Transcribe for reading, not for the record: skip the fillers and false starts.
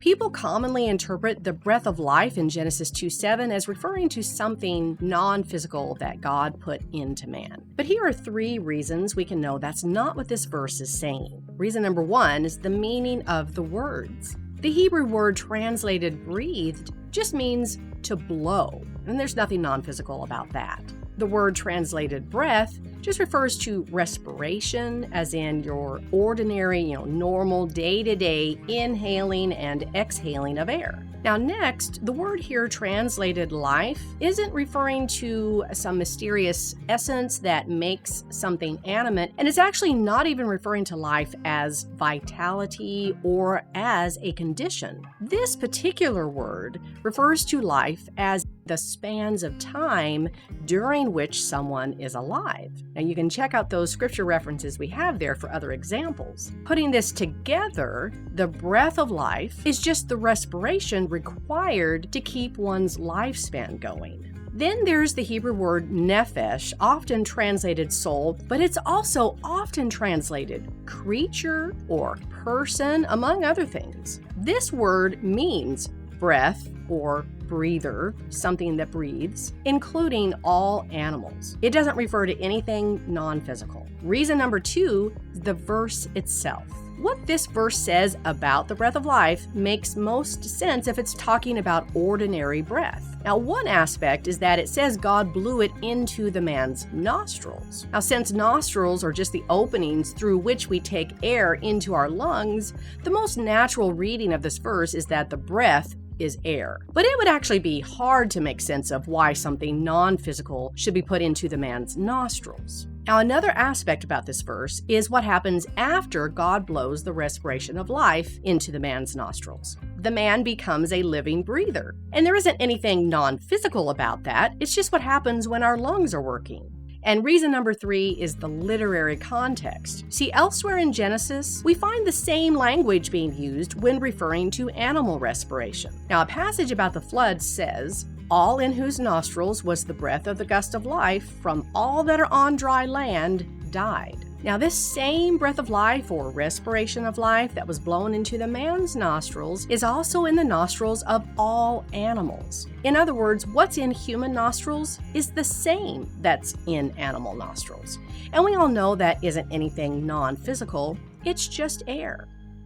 People commonly interpret the breath of life in Genesis 2:7 as referring to something non-physical that God put into man. But here are 3 reasons we can know that's not what this verse is saying. Reason number 1 is the meaning of the words. The Hebrew word translated breathed just means to blow, and there's nothing non-physical about that. The word translated breath just refers to respiration, as in your ordinary, normal day-to-day inhaling and exhaling of air. Now next, the word here translated life isn't referring to some mysterious essence that makes something animate, and it's actually not even referring to life as vitality or as a condition. This particular word refers to life as the spans of time during which someone is alive. Now you can check out those scripture references we have there for other examples. Putting this together, the breath of life is just the respiration required to keep one's lifespan going. Then there's the Hebrew word nephesh, often translated soul, but it's also often translated creature or person, among other things. This word means breath or breather, something that breathes, including all animals. It doesn't refer to anything non-physical. Reason number 2 is the verse itself. What this verse says about the breath of life makes most sense if it's talking about ordinary breath. Now, one aspect is that it says God blew it into the man's nostrils. Now, since nostrils are just the openings through which we take air into our lungs, the most natural reading of this verse is that the breath is air. But it would actually be hard to make sense of why something non-physical should be put into the man's nostrils. Now, another aspect about this verse is what happens after God blows the respiration of life into the man's nostrils. The man becomes a living breather. And there isn't anything non-physical about that. It's just what happens when our lungs are working. And reason number 3 is the literary context. See, elsewhere in Genesis, we find the same language being used when referring to animal respiration. Now, a passage about the flood says, "All in whose nostrils was the breath of the gust of life from all that are on dry land died." Now, this same breath of life or respiration of life that was blown into the man's nostrils is also in the nostrils of all animals. In other words, what's in human nostrils is the same that's in animal nostrils. And we all know that isn't anything non-physical, it's just air.